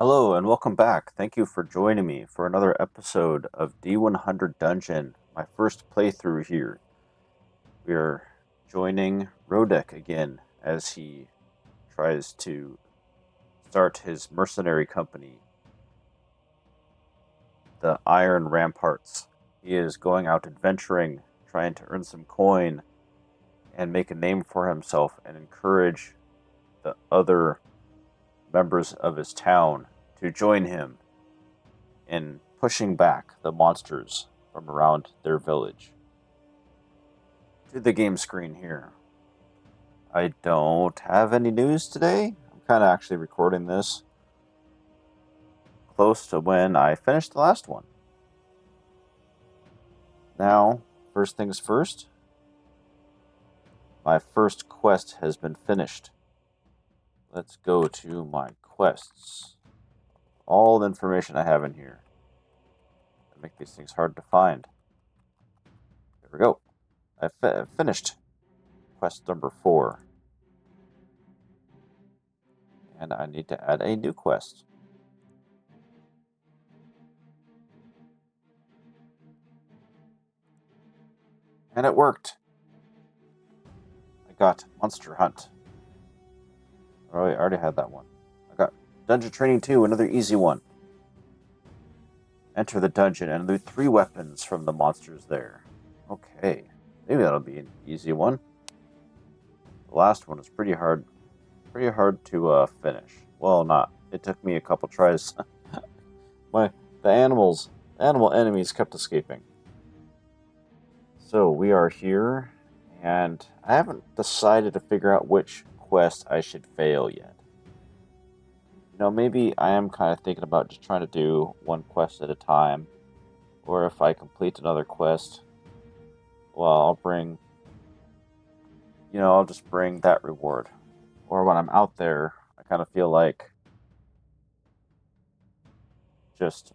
Hello and welcome back. Thank you for joining me for another episode of D100 Dungeon, my first playthrough here. We are joining Rodek again as he tries to start his mercenary company, the Iron Ramparts. He is going out adventuring, trying to earn some coin and make a name for himself and encourage the other members of his town to join him in pushing back the monsters from around their village. To the game screen here. I don't have any news today. I'm kind of actually recording this close to when I finished the last one. Now, first things first, my first quest has been finished. Let's go to my quests. All the information I have in here. Make these things hard to find. There we go. I finished quest number 4. And I need to add a new quest. And it worked. I got Monster Hunt. Oh, I already had that one. I got Dungeon Training 2, another easy one. Enter the dungeon and loot 3 weapons from the monsters there. Okay, maybe that'll be an easy one. The last one is pretty hard to finish. Well, not. It took me a couple tries. The animal enemies kept escaping. So we are here, and I haven't decided to figure out which quest I should fail yet. Maybe I am kind of thinking about just trying to do one quest at a time, or if I complete another quest, well, I'll just bring that reward. Or when I'm out there, I kind of feel like just,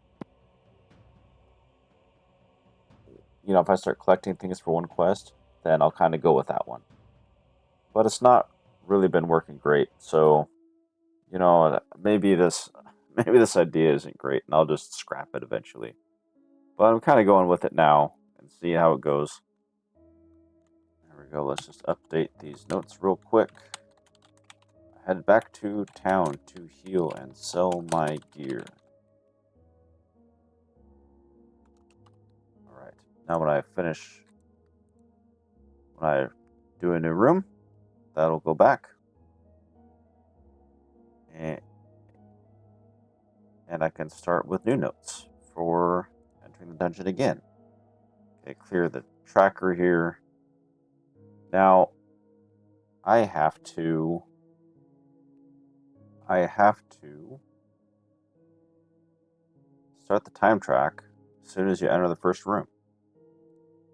if I start collecting things for one quest, then I'll kind of go with that one. But it's not really been working great, so, maybe this idea isn't great, and I'll just scrap it eventually. But I'm kind of going with it now and see how it goes. There we go. Let's just update these notes real quick. Head back to town to heal and sell my gear. Alright. Now when I do a new room, that'll go back. And I can start with new notes for entering the dungeon again. Okay, clear the tracker here. Now, I have to start the time track as soon as you enter the first room.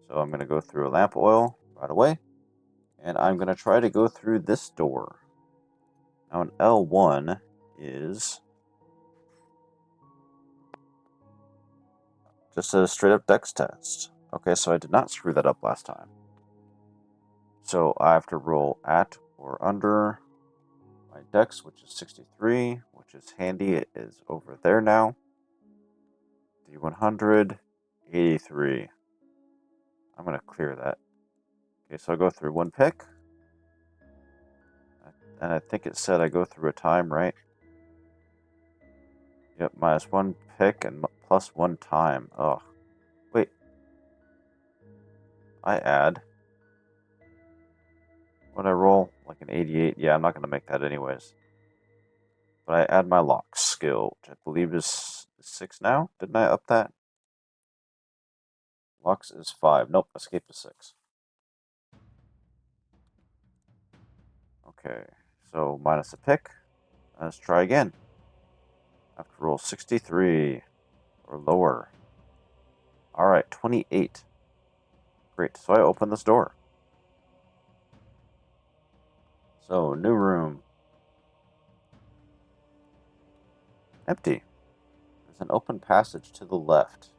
So I'm going to go through a lamp oil right away, and I'm going to try to go through this door. Now, an L1 is just a straight up dex test. Okay, so I did not screw that up last time. So I have to roll at or under my dex, which is 63, which is handy. It is over there now. D100, 83. I'm going to clear that. Okay, so I go through one pick. And I think it said I go through a time, right? Yep, minus 1 pick and plus 1 time. Oh, wait. I add. When I roll like an 88, yeah, I'm not going to make that anyways. But I add my lock skill, which I believe is 6 now. Didn't I up that? Lux is 5. Nope, escape is 6. Okay, so minus a pick. Let's try again. I have to roll 63 or lower. Alright, 28. Great, so I open this door. So, new room. Empty. There's an open passage to the left.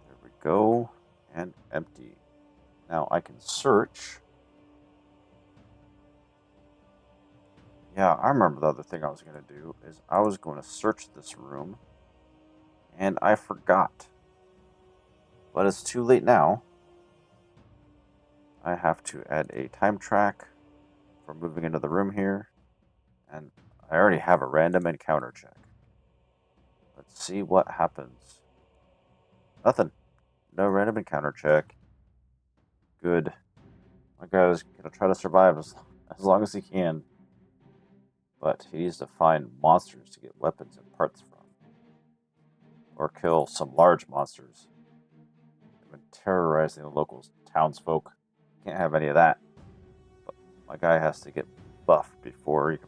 There we go. And empty. Now I can search. Yeah, I remember the other thing I was going to do is I was going to search this room, and I forgot. But it's too late now. I have to add a time track for moving into the room here, and I already have a random encounter check. Let's see what happens. Nothing. No random encounter check. Good. My guy's going to try to survive as long as he can. But he needs to find monsters to get weapons and parts from. Or kill some large monsters. They've been terrorizing the local townsfolk. Can't have any of that. But my guy has to get buffed before he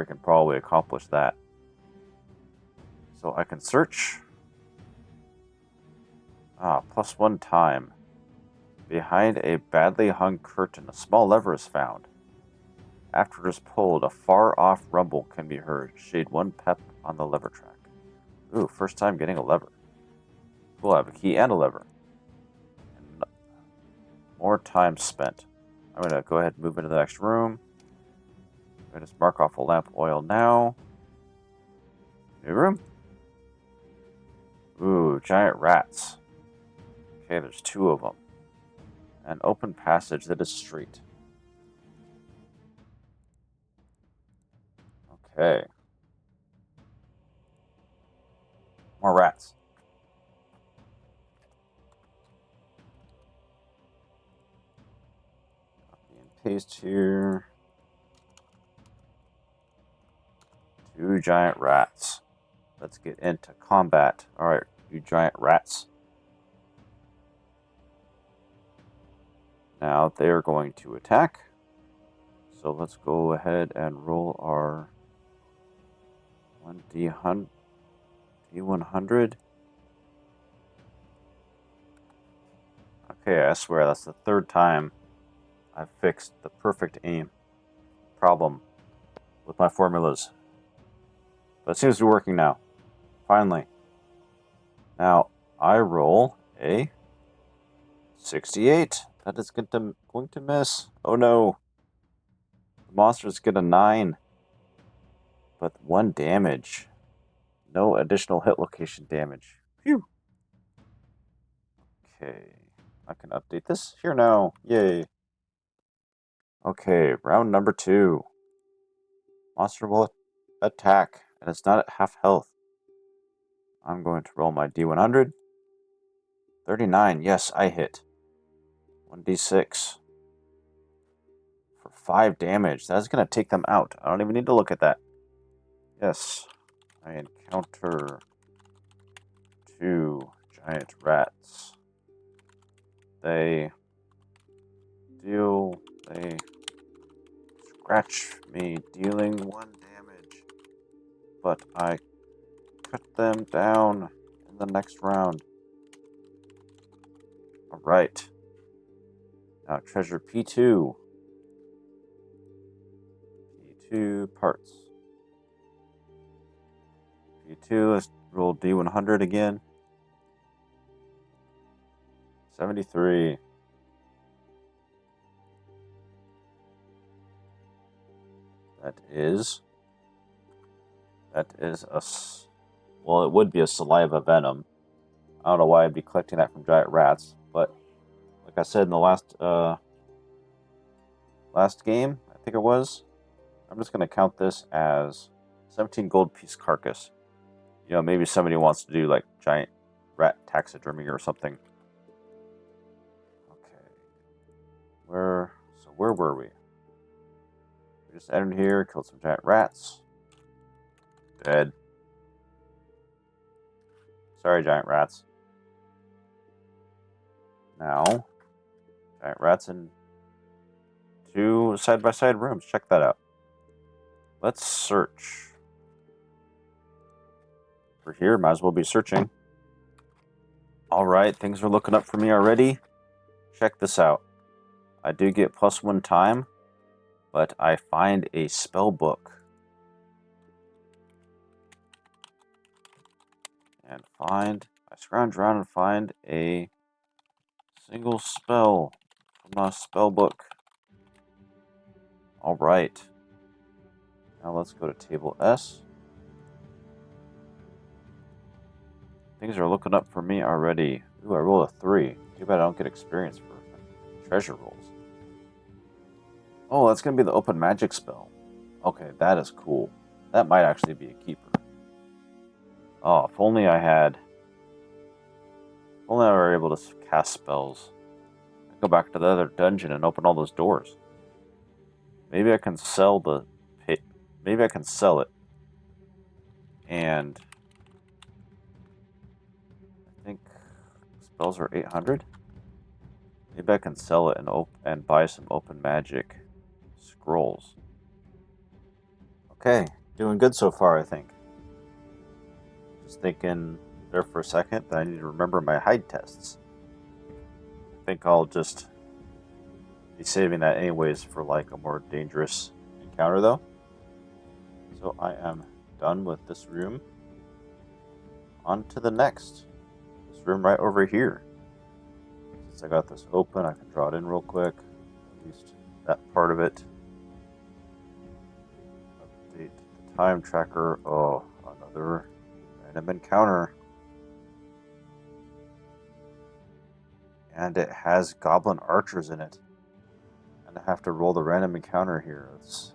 can probably accomplish that. So I can search. +1 time. Behind a badly hung curtain, a small lever is found. After it is pulled, a far-off rumble can be heard. Shade 1 pep on the lever track. Ooh, first time getting a lever. We'll have a key and a lever. And more time spent. I'm going to go ahead and move into the next room. I'm going to just mark off a lamp oil now. New room. Ooh, giant rats. Okay, there's 2 of them. An open passage that is straight. Okay. More rats. Copy and paste here. 2 giant rats. Let's get into combat. Alright, you giant rats. Now they are going to attack. So let's go ahead and roll our d100. Okay, I swear that's the 3rd time I've fixed the perfect aim problem with my formulas. But it seems to be working now. Finally. Now, I roll a 68. That is going to miss. Oh no. The monsters get a 9. But 1 damage. No additional hit location damage. Phew. Okay. I can update this here now. Yay. Okay, round number 2. Monster will attack, and it's not at half health. I'm going to roll my d100. 39. Yes, I hit. 1d6. For 5 damage. That's going to take them out. I don't even need to look at that. Yes. I encounter 2 giant rats. They scratch me, dealing 1 damage. But I cut them down in the next round. Alright. Now treasure P2. P2 parts. P2, let's roll D100 again. 73. That is well, it would be a saliva venom. I don't know why I'd be collecting that from giant rats, but like I said in the last game, I think it was, I'm just going to count this as 17 gold piece carcass. You know, maybe somebody wants to do like giant rat taxidermy or something. Okay. Where were we? We just entered here, killed some giant rats. Dead. Sorry, giant rats. Now, giant rats in 2 side-by-side rooms. Check that out. Let's search. For here, might as well be searching. Alright, things are looking up for me already. Check this out. I do get +1 time, but I find a spell book. And I scrounge around and find a Single spell from my spell book. Alright. Now let's go to table S. Things are looking up for me already. Ooh, I rolled a 3. Too bad I don't get experience for treasure rolls. Oh, that's going to be the open magic spell. Okay, that is cool. That might actually be a keeper. Oh, if only I were able to cast spells. I'd go back to the other dungeon and open all those doors. Maybe I can sell maybe I can sell it. And I think spells are 800. Maybe I can sell it and buy some open magic scrolls. Okay, doing good so far, I think. Just thinking there for a second that I need to remember my hide tests. I think I'll just be saving that anyways for like a more dangerous encounter though. So I am done with this room. On to the next. This room right over here. Since I got this open, I can draw it in real quick. At least that part of it. Update the time tracker. Oh, another random encounter. And it has goblin archers in it. And I have to roll the random encounter here. Let's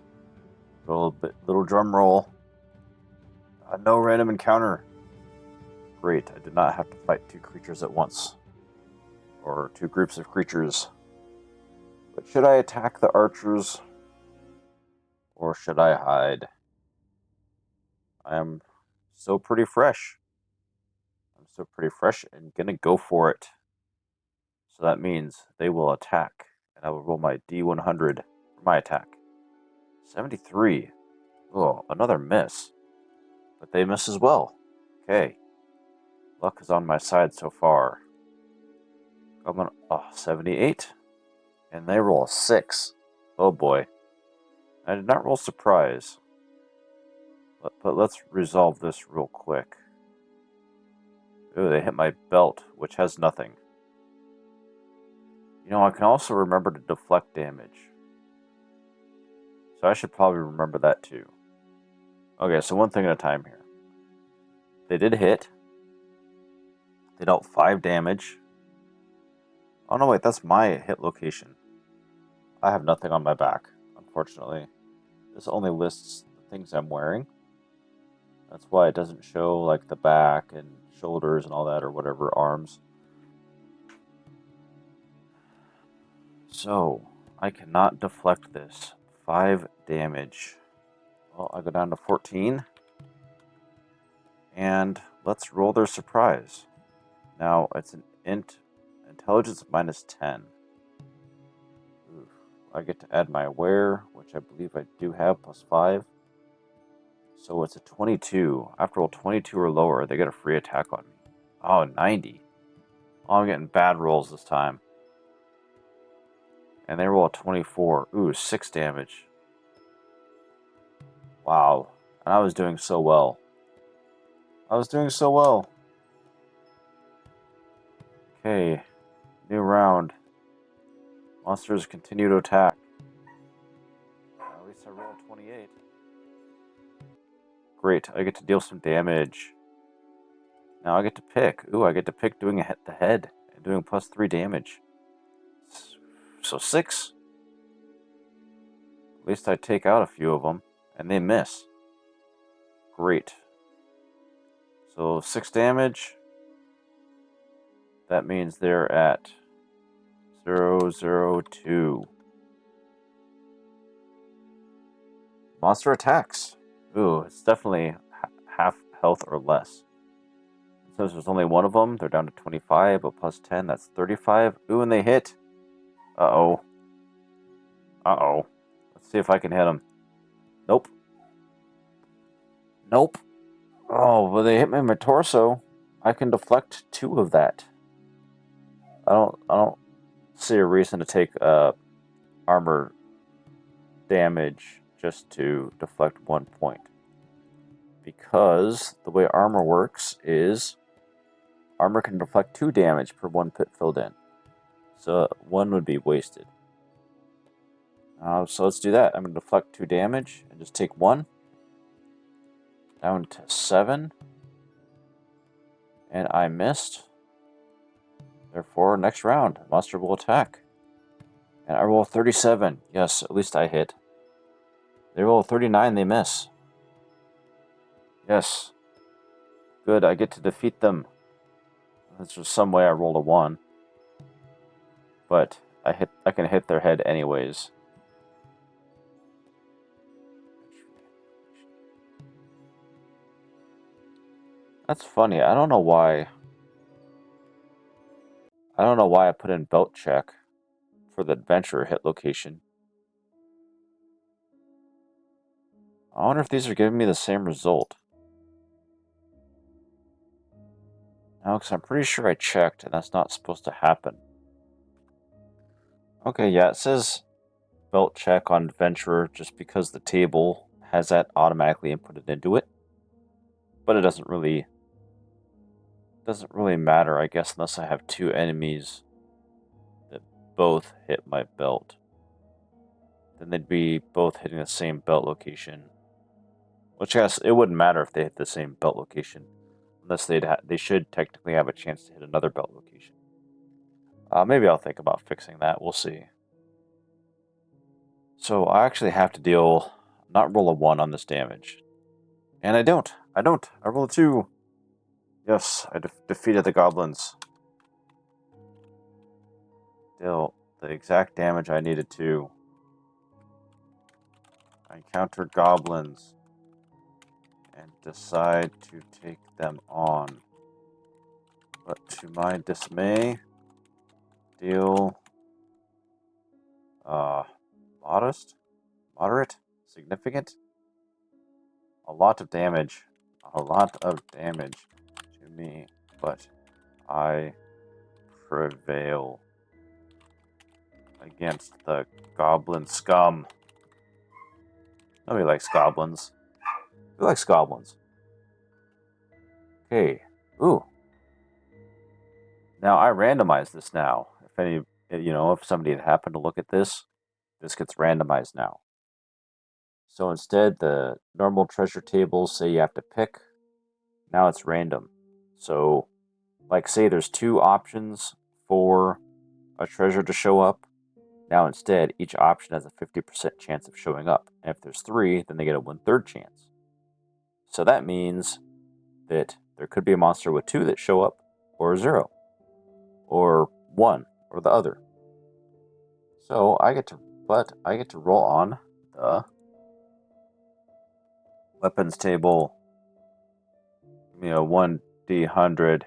roll little drum roll. No random encounter. Great, I did not have to fight 2 creatures at once. Or 2 groups of creatures. But should I attack the archers? Or should I hide? I am so pretty fresh. I'm so pretty fresh and gonna go for it. So that means they will attack. And I will roll my d100 for my attack. 73. Oh, another miss. But they miss as well. Okay. Luck is on my side so far. I'm on 78. And they roll a 6. Oh boy. I did not roll surprise. But let's resolve this real quick. Ooh, they hit my belt, which has nothing. You know, I can also remember to deflect damage. So I should probably remember that too. Okay, so one thing at a time here. They did hit. They dealt 5 damage. Oh no, wait, that's my hit location. I have nothing on my back, unfortunately. This only lists the things I'm wearing. That's why it doesn't show like the back and shoulders and all that or whatever, arms. So, I cannot deflect this. 5 damage. Well, I go down to 14. And let's roll their surprise. Now, it's an intelligence minus 10. Oof. I get to add my aware, which I believe I do have, plus 5. So it's a 22. After roll 22 or lower, they get a free attack on me. Oh, 90. Oh, I'm getting bad rolls this time. And they roll a 24. Ooh, 6 damage. Wow. And I was doing so well. Okay. New round. Monsters continue to attack. At least I rolled 28. Great. I get to deal some damage. Now I get to pick. Ooh, I get to pick doing the head. And doing plus 3 damage. So 6. At least I take out a few of them. And they miss. Great. So 6 damage. That means they're at 002. Monster attacks. Ooh, it's definitely half health or less. Since there's only one of them, they're down to 25, but plus 10, that's 35. Ooh, and they hit. Uh-oh. Uh-oh. Let's see if I can hit them. Nope. Nope. Oh, well, they hit me in my torso. I can deflect 2 of that. I don't see a reason to take armor damage just to deflect 1 point. Because the way armor works is armor can deflect 2 damage per 1 pit filled in. So 1 would be wasted. So let's do that. I'm going to deflect 2 damage and just take 1. Down to 7. And I missed. Therefore, next round, monster will attack. And I roll 37. Yes, at least I hit. They roll 39, they miss. Yes. Good, I get to defeat them. There's just some way I rolled a 1. But I can hit their head anyways. That's funny. I don't know why I put in belt check for the adventurer hit location. I wonder if these are giving me the same result. No, because I'm pretty sure I checked, and that's not supposed to happen. Okay, yeah, it says belt check on adventurer just because the table has that automatically inputted into it. But it doesn't really matter, I guess, unless I have 2 enemies that both hit my belt. Then they'd be both hitting the same belt location. Which, I guess, it wouldn't matter if they hit the same belt location. Unless they should technically have a chance to hit another belt location. Maybe I'll think about fixing that. We'll see. So I actually have to not roll a 1 on this damage. And I don't. I roll a 2. Yes, I defeated the goblins. Deal the exact damage I needed to. I encountered goblins and decide to take them on. But to my dismay, deal moderate, significant, a lot of damage to me, but I prevail against the goblin scum. Nobody likes goblins. Who likes goblins? Okay. Ooh. Now I randomize this now. If somebody had happened to look at this gets randomized now. So instead, the normal treasure tables say you have to pick. Now it's random. So, like, say there's 2 options for a treasure to show up. Now instead, each option has a 50% chance of showing up. And if there's 3, then they get a 1/3 chance. So that means that there could be a monster with 2 that show up, or 0, or 1, or the other. So I get to roll on the weapons table. 1 d100.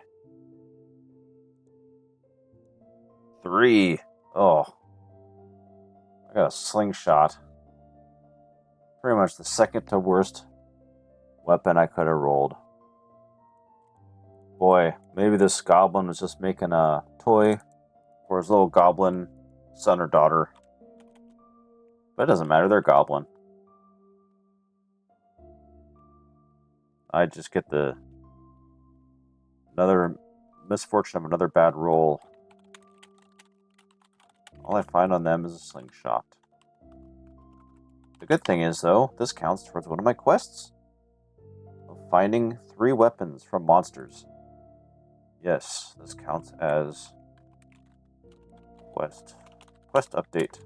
3. Oh, I got a slingshot. Pretty much the second to worst weapon I could have rolled. Boy, maybe this goblin was just making a toy for his little goblin son or daughter. But it doesn't matter, they're goblin. I just get another misfortune of another bad roll. All I find on them is a slingshot. The good thing is, though, this counts towards one of my quests of finding 3 weapons from monsters. Yes, this counts as quest update.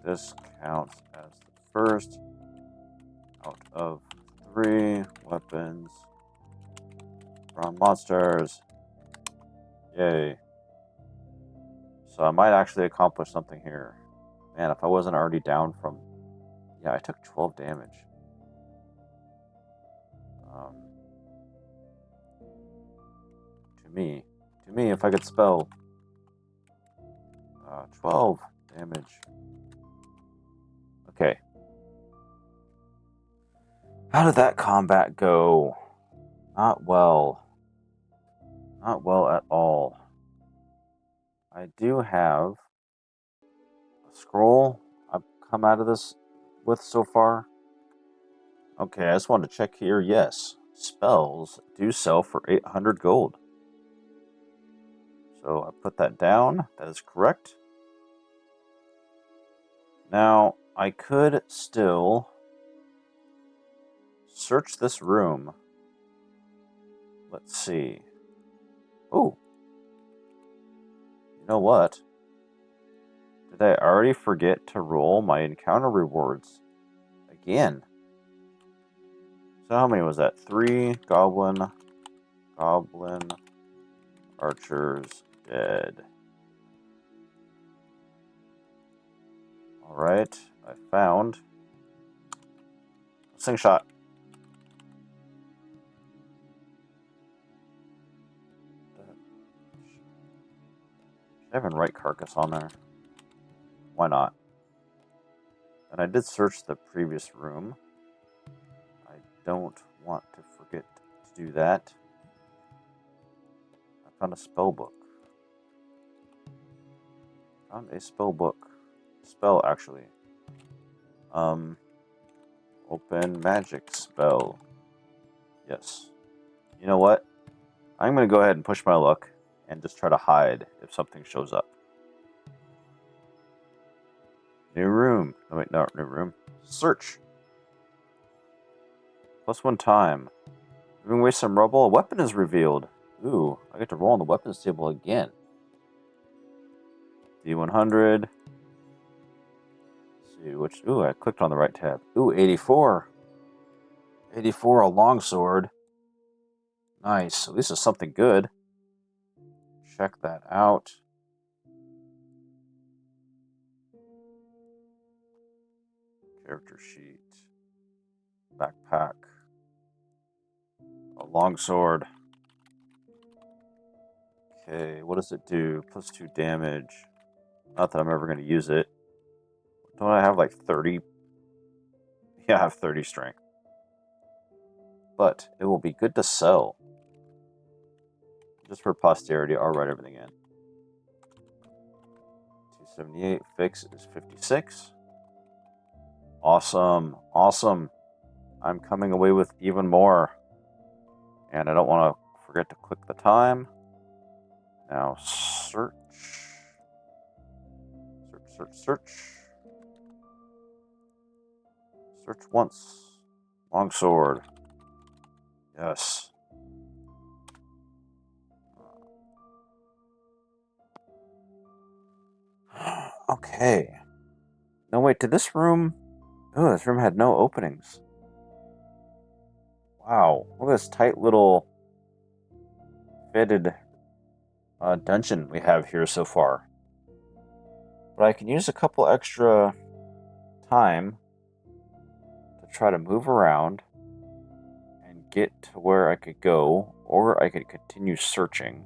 This counts as the first out of 3 weapons from monsters. Yay. So I might actually accomplish something here. Man, if I wasn't already down from... Yeah, I took 12 damage. To me, if I could spell 12 damage. Okay. How did that combat go? Not well. Not well at all. I do have a scroll I've come out of this with so far. Okay, I just wanted to check here. Yes, spells do sell for 800 gold. So I put that down. That is correct. Now, I could still search this room. Let's see. Oh. You know what? Did I already forget to roll my encounter rewards again? So how many was that? 3 goblin, archers, dead. Alright, I found a slingshot. Should I have a right carcass on there? Why not? And I did search the previous room. I don't want to forget to do that. I found a spell book. Found a spell book. Spell, actually. Open magic spell. Yes. You know what? I'm going to go ahead and push my luck and just try to hide if something shows up. New room. Oh, wait, no, new room. Search. +1 time. Moving away some rubble. A weapon is revealed. Ooh, I get to roll on the weapons table again. d100. Let's see which. Ooh, I clicked on the right tab. Ooh, 84. 84, a longsword. Nice. At least it's something good. Check that out. Character sheet. Backpack. A longsword. Okay, what does it do? +2 damage. Not that I'm ever going to use it. Don't I have like 30? Yeah, I have 30 strength. But it will be good to sell. Just for posterity, I'll write everything in. 278, fix is 56. Awesome, awesome. I'm coming away with even more. And I don't want to forget to click the time. Now search. Search. Search once. Longsword. Yes. Okay. No, wait, did this room... Oh, this room had no openings. Wow. Look at this tight little fitted dungeon we have here so far. But I can use a couple extra time to try to move around and get to where I could go, or I could continue searching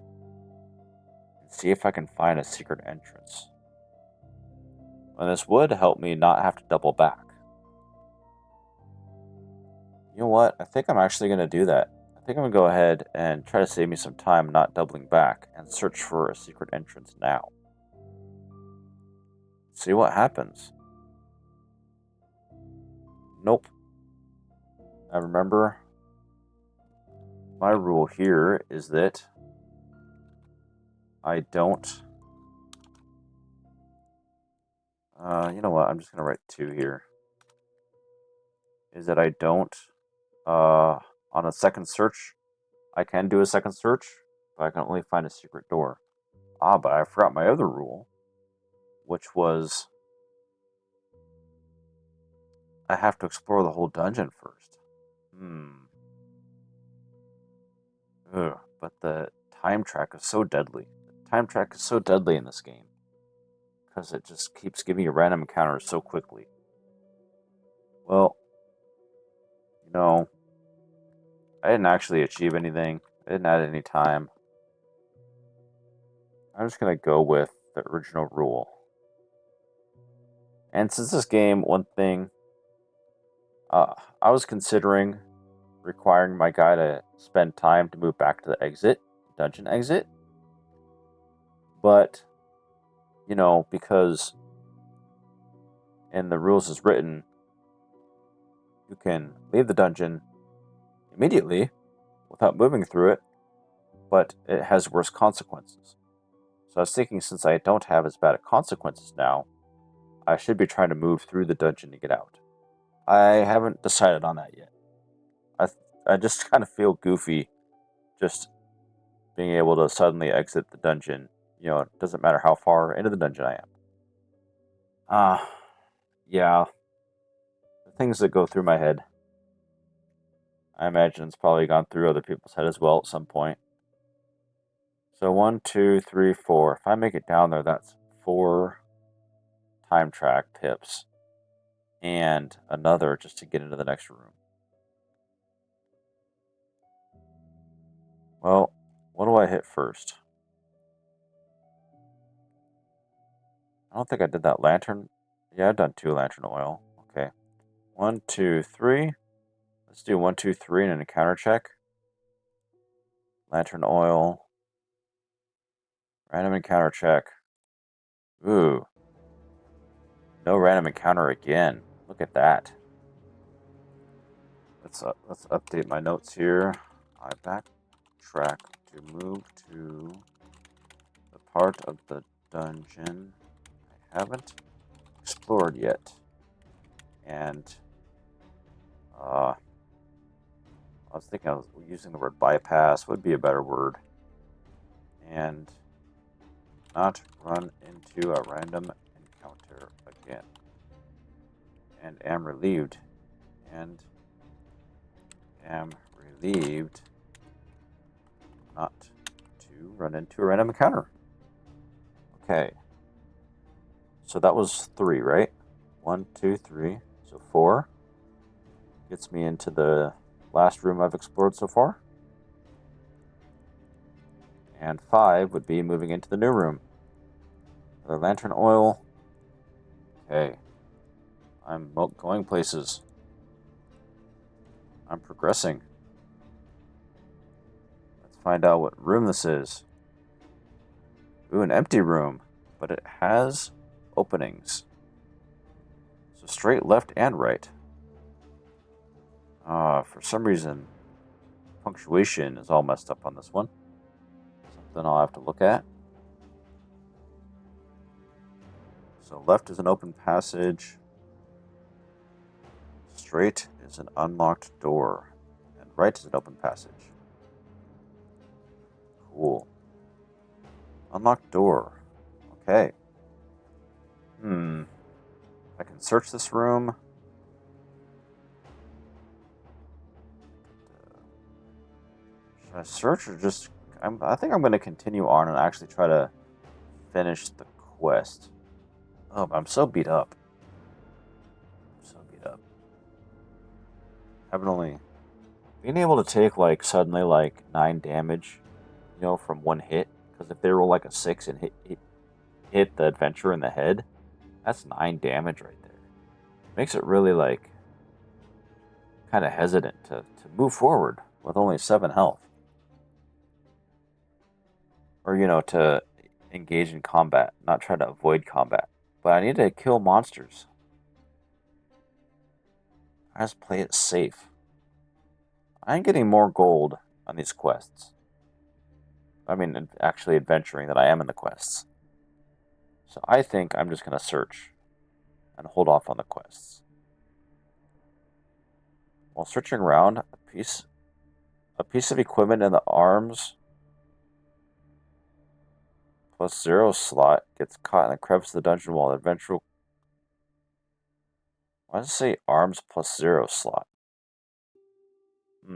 and see if I can find a secret entrance. And this would help me not have to double back. You know what? I think I'm actually going to do that. I think I'm going to go ahead and try to save me some time not doubling back and search for a secret entrance now. See what happens. Nope. Now remember, my rule here is that I don't... you know what? I'm just going to write 2 here. Is that I don't... on a second search, I can do a second search, but I can only find a secret door. Ah, but I forgot my other rule, which was I have to explore the whole dungeon first. Ugh, but the time track is so deadly. The time track is so deadly in this game because it just keeps giving you random encounters so quickly. Well, you know, I didn't actually achieve anything. I didn't add any time. I'm just going to go with the original rule. And since this game, one thing, I was considering requiring my guy to spend time to move back to the exit, dungeon exit. But, you know, because in the rules is written, you can leave the dungeon immediately without moving through it, but it has worse consequences. So I was thinking, since I don't have as bad consequences now, I should be trying to move through the dungeon to get out. I haven't decided on that yet. I just kind of feel goofy just being able to suddenly exit the dungeon. You know, it doesn't matter how far into the dungeon I am. Yeah. The things that go through my head. I imagine it's probably gone through other people's head as well at some point. So 1, 2, 3, 4. If I make it down there, that's 4 time track pips. And another just to get into the next room. Well, what do I hit first? I don't think I did that lantern. Yeah, I've done 2 lantern oil. Okay. 1, 2, 3. Let's do 1, 2, 3 and an encounter check. Lantern oil. Random encounter check. Ooh. No random encounter again. Look at that. Let's update my notes here. I backtrack to move to the part of the dungeon I haven't explored yet. And I was thinking I was using the word bypass would be a better word. And not run into a random encounter again. And am relieved. And am relieved not to run into a random encounter. Okay. So that was 3, right? 1, 2, 3. So 4 gets me into the last room I've explored so far. And 5 would be moving into the new room. Another lantern oil. Okay. I'm going places. I'm progressing. Let's find out what room this is. Ooh, an empty room, but it has openings. So straight, left, and right. For some reason, punctuation is all messed up on this one. Something I'll have to look at. So left is an open passage. Straight is an unlocked door. And right is an open passage. Cool. Unlocked door. Okay. I can search this room. Should I search or just... I think I'm going to continue on and actually try to finish the quest. Oh, I'm so beat up. Haven't only... Being able to take, suddenly, 9 damage, from one hit. Because if they roll, a 6 and hit the adventurer in the head, that's 9 damage right there. Makes it really, kind of hesitant to move forward with only 7 health. Or, to engage in combat, not try to avoid combat. But I need to kill monsters. I just play it safe. I'm getting more gold on these quests. I mean, actually adventuring than I am in the quests. So I think I'm just going to search and hold off on the quests. While searching around, a piece of equipment in the arms +0 slot gets caught in the crevice of the dungeon wall. The adventurer... Why does it say arms +0 slot? I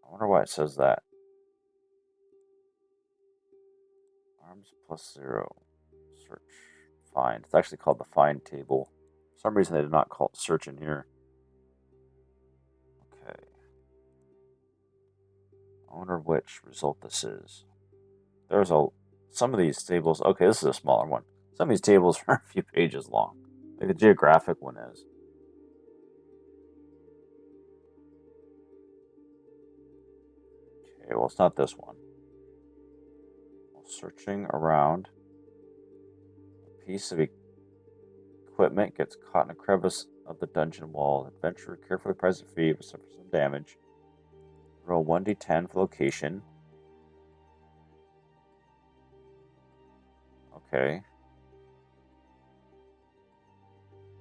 wonder why it says that. Arms +0. Search. Find. It's actually called the find table. For some reason they did not call it search in here. Okay. I wonder which result this is. Some of these tables... Okay, this is a smaller one. Some of these tables are a few pages long. Like the geographic one is. Okay, well, it's not this one. While searching around, a piece of equipment gets caught in a crevice of the dungeon wall. Adventurer carefully presses feet but suffers some damage. Roll 1d10 for location. Okay.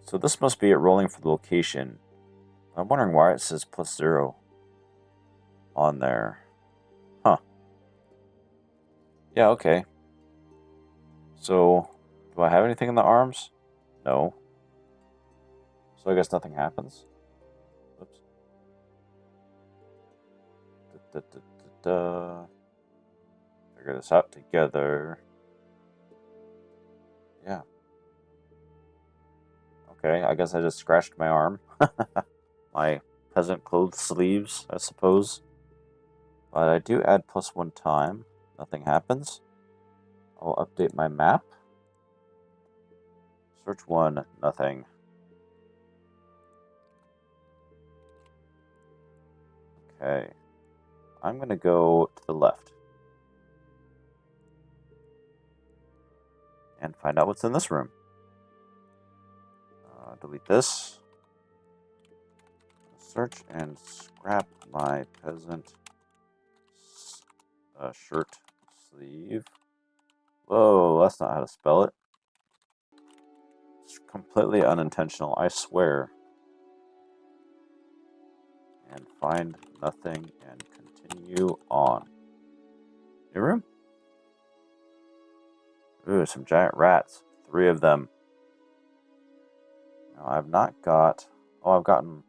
So this must be it rolling for the location. I'm wondering why it says +0 on there. Huh. Yeah, okay. So, do I have anything in the arms? No. So I guess nothing happens. Oops. Figure this out together. Yeah. Okay, I guess I just scratched my arm. My peasant clothes sleeves, I suppose. But I do add +1 time. Nothing happens. I'll update my map. Search 1, nothing. Okay. I'm going to go to the left. And find out what's in this room. Delete this. Search and scrap my peasant shirt sleeve. Whoa, that's not how to spell it. It's completely unintentional, I swear. And find nothing and continue on. New room? Ooh, some giant rats. 3 of them. Now, I've not got... Oh, I've gotten...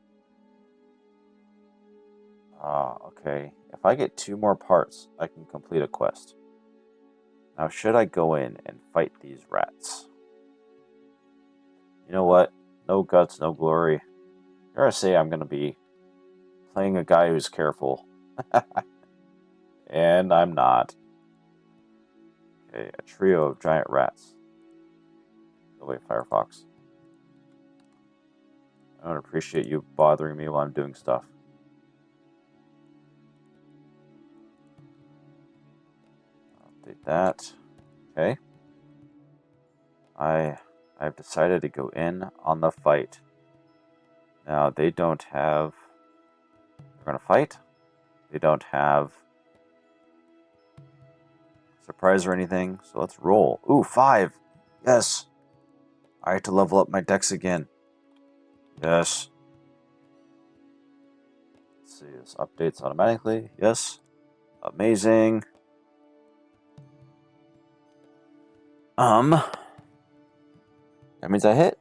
okay. If I get 2 more parts, I can complete a quest. Now, should I go in and fight these rats? You know what? No guts, no glory. I gotta say I'm gonna be playing a guy who's careful. And I'm not. Okay, a trio of giant rats. Go away, Firefox. I don't appreciate you bothering me while I'm doing stuff. Update that. Okay. I've decided to go in on the fight. Now, they don't have... They're gonna fight. They don't have surprise or anything, so let's roll. Ooh, 5! Yes! I have to level up my decks again. Yes. Let's see, this updates automatically. Yes. Amazing. That means I hit.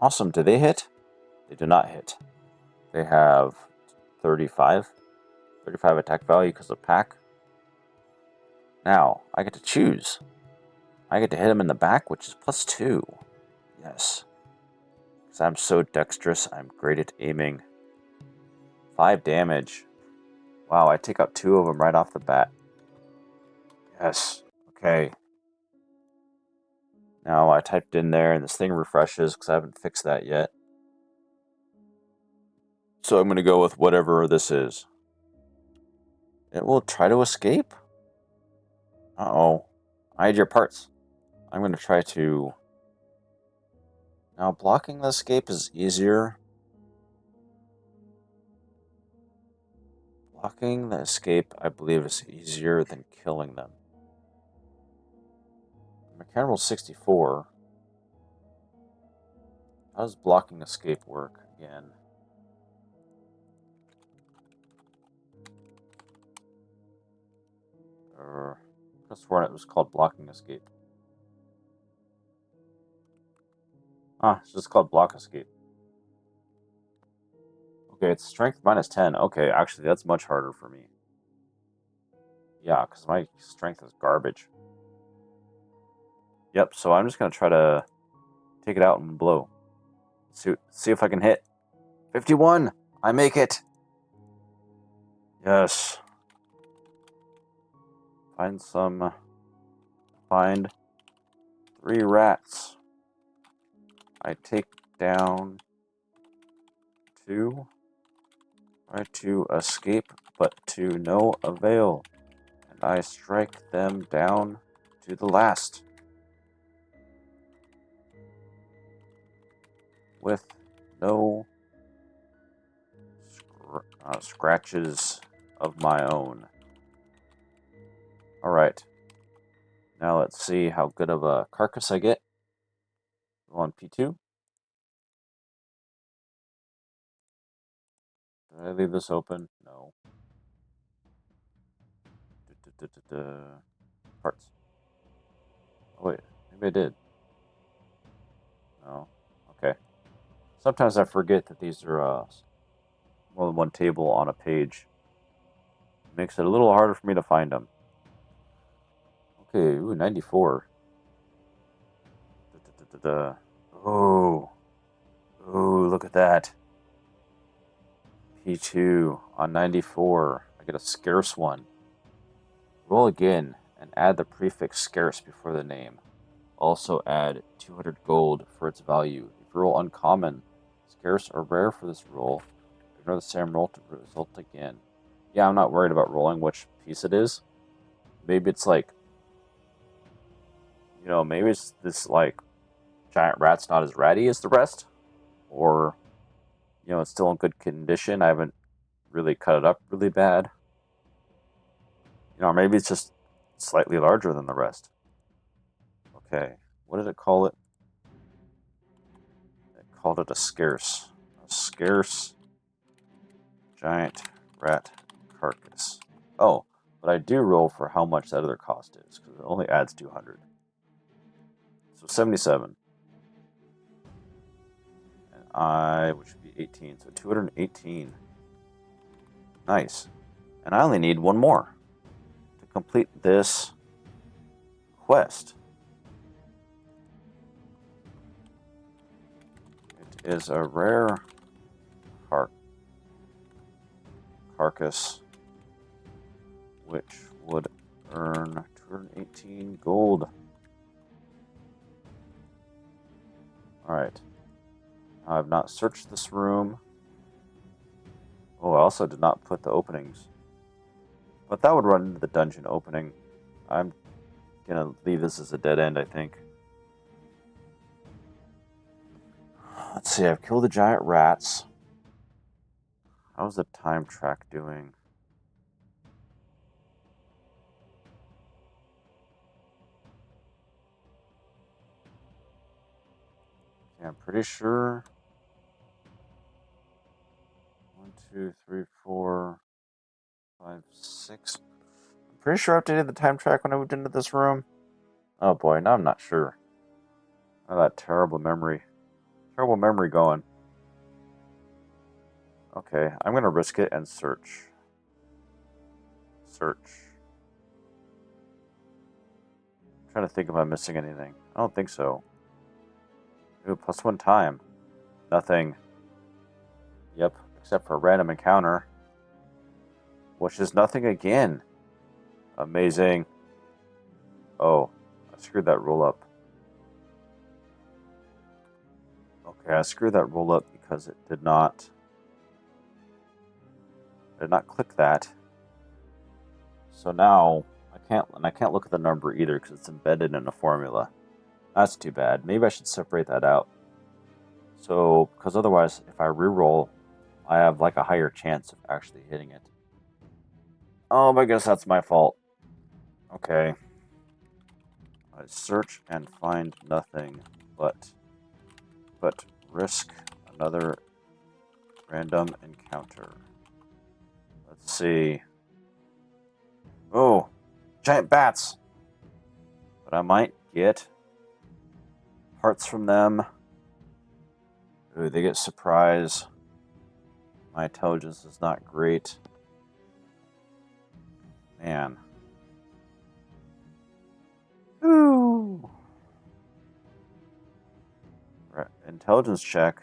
Awesome. Do they hit? They do not hit. They have 35. 35 attack value because of pack. Now, I get to choose. I get to hit him in the back, which is +2. Yes. Because I'm so dexterous, I'm great at aiming. 5 damage. Wow, I take out 2 of them right off the bat. Yes. Okay. Now I typed in there and this thing refreshes because I haven't fixed that yet. So I'm going to go with whatever this is. It will try to escape? Uh-oh. I had your parts. I'm going to try to... Now, blocking the escape is easier. Blocking the escape, I believe, is easier than killing them. Mechanical 64. How does blocking escape work again? I could have sworn it was called blocking escape. Ah, it's just called block escape. Okay, it's strength -10. Okay, actually, that's much harder for me. Yeah, because my strength is garbage. Yep, so I'm just going to try to take it out and blow. See if I can hit. 51! I make it! Yes. Find 3 rats. I take down 2. Try to escape, but to no avail. And I strike them down to the last. With no scratches of my own. Alright. Now let's see how good of a carcass I get. Go on P2. Did I leave this open? No. Parts. Oh wait, maybe I did. No. Okay. Sometimes I forget that these are more than one table on a page. It makes it a little harder for me to find them. Okay, ooh, 94. Oh. Ooh, look at that. P2 on 94. I get a scarce one. Roll again and add the prefix scarce before the name. Also add 200 gold for its value. If you roll uncommon, scarce, or rare for this roll, ignore the same roll to result again. Yeah, I'm not worried about rolling which piece it is. Maybe it's like, maybe it's this like giant rat's not as ratty as the rest. Or, it's still in good condition. I haven't really cut it up really bad. Maybe it's just slightly larger than the rest. Okay, what did it call it? It called it a scarce. A scarce giant rat carcass. Oh, but I do roll for how much that other cost is, because it only adds 200. So 77. And which would be 18, so 218. Nice. And I only need one more to complete this quest. It is a rare carcass, which would earn 218 gold. Alright. I have not searched this room. Oh, I also did not put the openings. But that would run into the dungeon opening. I'm gonna leave this as a dead end, I think. Let's see, I've killed the giant rats. How's the time track doing? Okay, I'm pretty sure. 1, 2, 3, 4, 5, 6. I'm pretty sure I updated the time track when I moved into this room. Oh boy, now I'm not sure. Oh, that terrible memory. Terrible memory going. Okay, I'm going to risk it and search. Search. I'm trying to think if I'm missing anything. I don't think so. Ooh, +1 time. Nothing. Yep, except for a random encounter. Which is nothing again. Amazing. Oh, I screwed that roll up. Okay, I screwed that roll up because it did not click that. So now I can't look at the number either because it's embedded in a formula. That's too bad. Maybe I should separate that out. So, because otherwise, if I reroll, I have like a higher chance of actually hitting it. Oh, I guess that's my fault. Okay. I search and find nothing, but risk another random encounter. Let's see. Oh, giant bats! But I might get parts from them. Ooh, they get surprise. My intelligence is not great. Man. Ooh. Right. Intelligence check.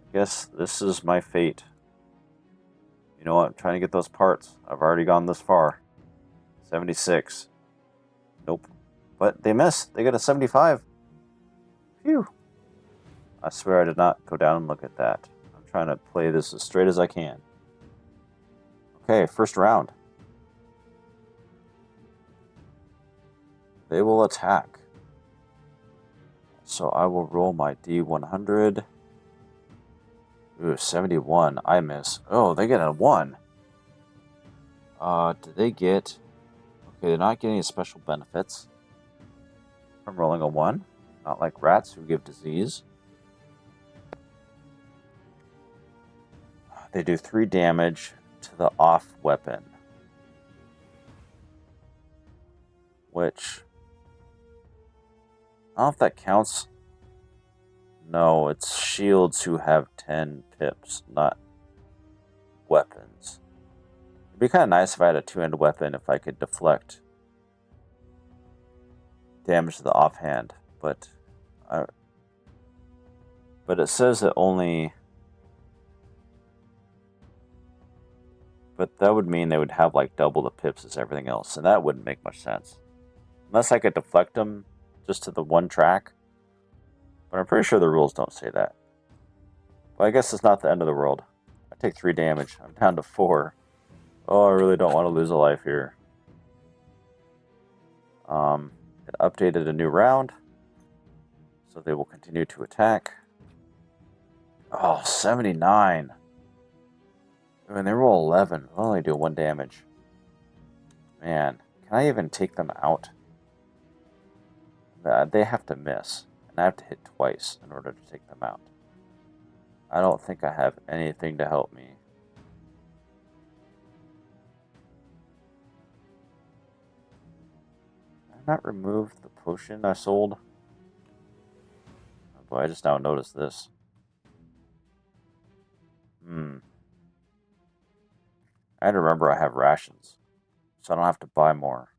I guess this is my fate. You know what? I'm trying to get those parts. I've already gone this far. 76. Nope. But they miss. They get a 75. Phew. I swear I did not go down and look at that. I'm trying to play this as straight as I can. Okay, first round. They will attack. So I will roll my d100. Ooh, 71. I miss. Oh, they get a 1. Do they get... Okay, they're not getting any special benefits from rolling a 1. Not like rats who give disease. They do 3 damage to the off weapon. Which, I don't know if that counts. No, it's shields who have 10 pips, not weapons. It'd be kind of nice if I had a 2-handed weapon if I could deflect damage to the offhand, but it says it only. But that would mean they would have like double the pips as everything else, and that wouldn't make much sense. Unless I could deflect them just to the 1 track. But I'm pretty sure the rules don't say that. Well, I guess it's not the end of the world. I take 3 damage. I'm down to 4. Oh, I really don't want to lose a life here. It updated a new round, so they will continue to attack. Oh, 79. When they roll 11, they'll only do 1 damage. Man, can I even take them out? They have to miss, and I have to hit twice in order to take them out. I don't think I have anything to help me. Did I not remove the potion I sold? Oh boy, I just now noticed this. I had to remember I have rations, so I don't have to buy more.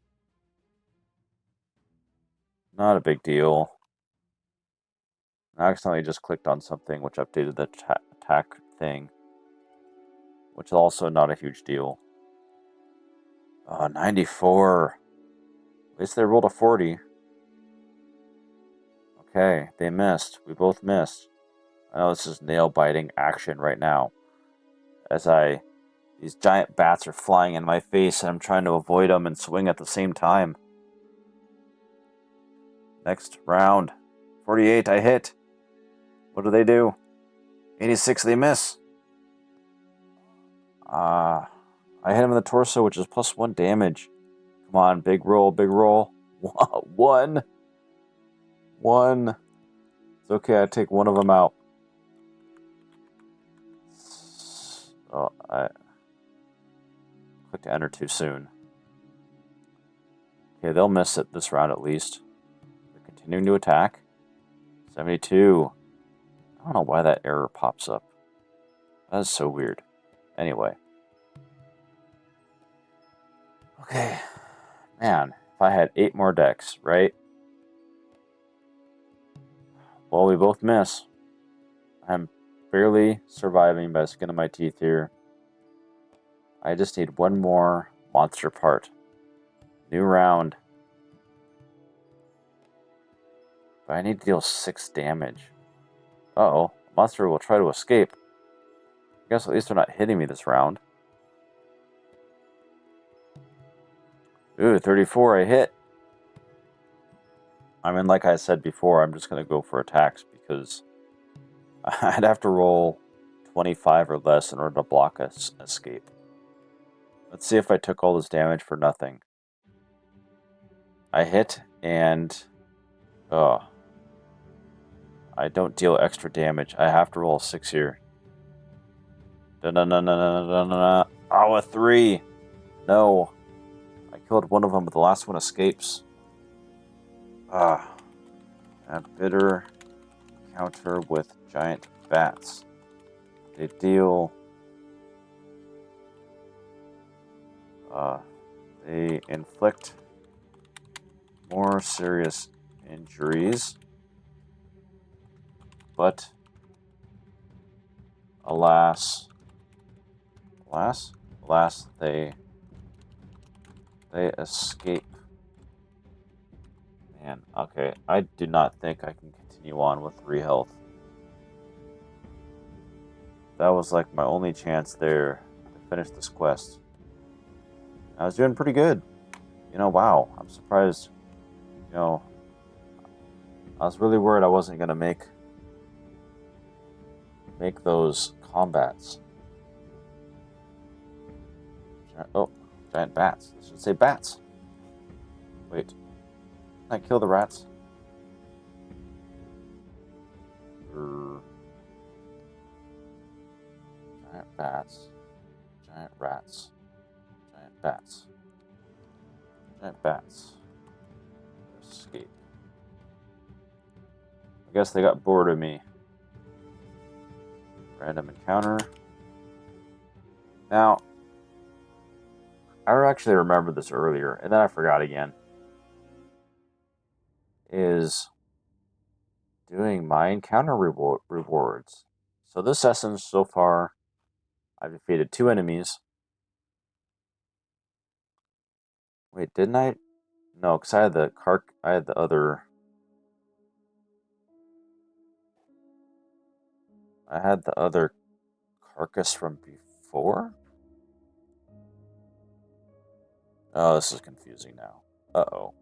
Not a big deal. I accidentally just clicked on something which updated the attack thing, which is also not a huge deal. 94. At least they rolled a 40. Okay, they missed. We both missed. I know this is nail-biting action right now. As these giant bats are flying in my face and I'm trying to avoid them and swing at the same time. Next round. 48, I hit. What do they do? 86, they miss. I hit him in the torso, which is plus 1 damage. Come on, big roll, big roll. 1. 1. It's okay, I take 1 of them out. Oh, I clicked enter too soon. Okay, they'll miss it this round at least. They're continuing to attack. 72. I don't know why that error pops up. That is so weird. Anyway. Okay. Man, if I had 8 more decks, right? Well, we both miss. I'm barely surviving by the skin of my teeth here. I just need 1 more monster part. New round. But I need to deal 6 damage. Uh-oh. Monster will try to escape. I guess at least they're not hitting me this round. Ooh, 34, I hit. I mean, like I said before, I'm just going to go for attacks because I'd have to roll 25 or less in order to block an escape. Let's see if I took all this damage for nothing. I hit and... I don't deal extra damage. I have to roll 6 here. Oh, a 3. No. I killed one of them, but the last one escapes. A bitter counter with giant bats. They deal... they inflict more serious injuries. But... Alas, they escape. Man, okay, I do not think I can continue on with 3 health. That was like my only chance there to finish this quest. I was doing pretty good. Wow, I'm surprised. I was really worried I wasn't going to make those combats. Oh, giant bats. I should say bats. Wait. Can I kill the rats? Giant bats. Giant rats. Giant bats. Giant bats. Escape. I guess they got bored of me. Random encounter. Now, I actually remembered this earlier, and then I forgot again. Is doing my encounter rewards. So this session so far, I've defeated 2 enemies. Wait, didn't I? No, because I had the other. I had the other carcass from before? Oh, this is confusing now. Uh-oh.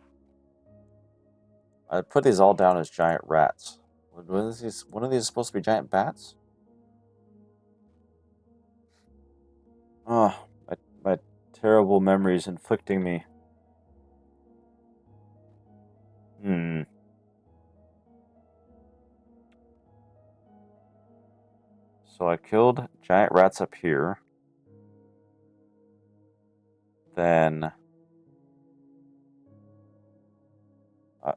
I put these all down as giant rats. One of these supposed to be giant bats? Oh, my terrible memories inflicting me. So I killed giant rats up here. Then for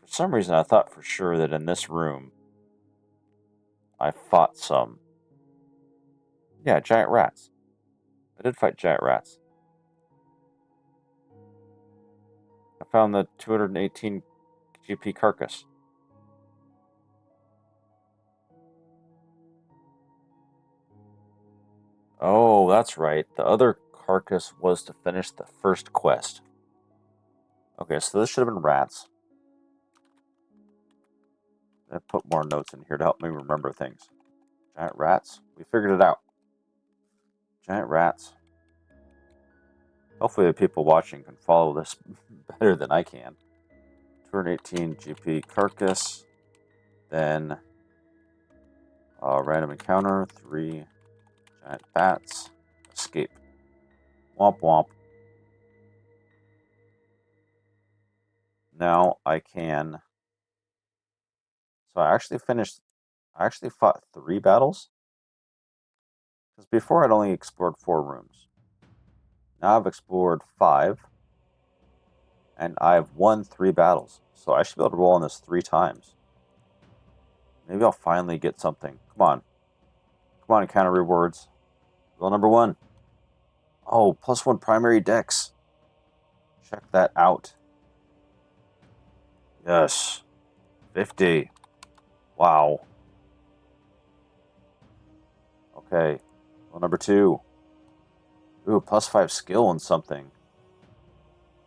some reason I thought for sure that in this room I fought some. Yeah, giant rats. I did fight giant rats. I found the 218 GP carcass. Oh, that's right. The other carcass was to finish the first quest. Okay, so this should have been rats. I put more notes in here to help me remember things. Giant rats. We figured it out. Giant rats. Hopefully the people watching can follow this better than I can. 218 GP carcass. Then random encounter. 3 giant bats. Escape. Womp womp. Now I can. So I actually fought 3 battles. Because before I'd only explored 4 rooms. Now I've explored 5. And I've won 3 battles. So I should be able to roll on this 3 times. Maybe I'll finally get something. Come on. Come on, encounter rewards. Roll number 1. Oh, +1 primary dex. Check that out. Yes. 50. Wow. Okay. Roll number 2. Ooh, +5 skill on something.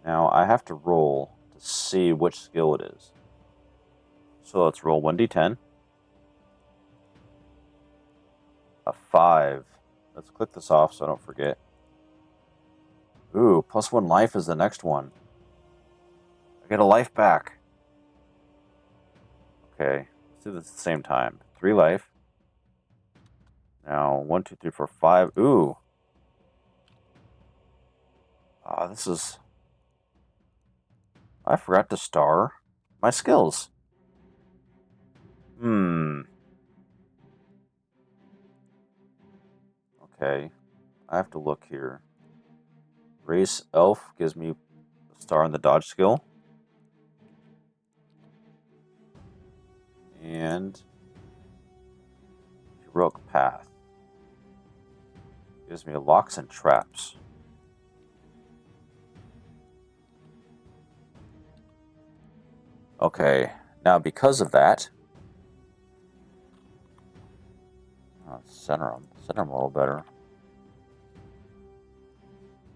Now I have to roll to see which skill it is. So let's roll 1d10. A 5. Let's click this off so I don't forget. Ooh, +1 life is the next one. I get a life back. Okay, let's do this at the same time. 3 life. Now, 1, 2, 3, 4, 5. Ooh. This is... I forgot to star my skills. Okay, I have to look here. Race Elf gives me a star in the dodge skill. And Heroic Path gives me locks and traps. Okay, now because of that, center them a little better.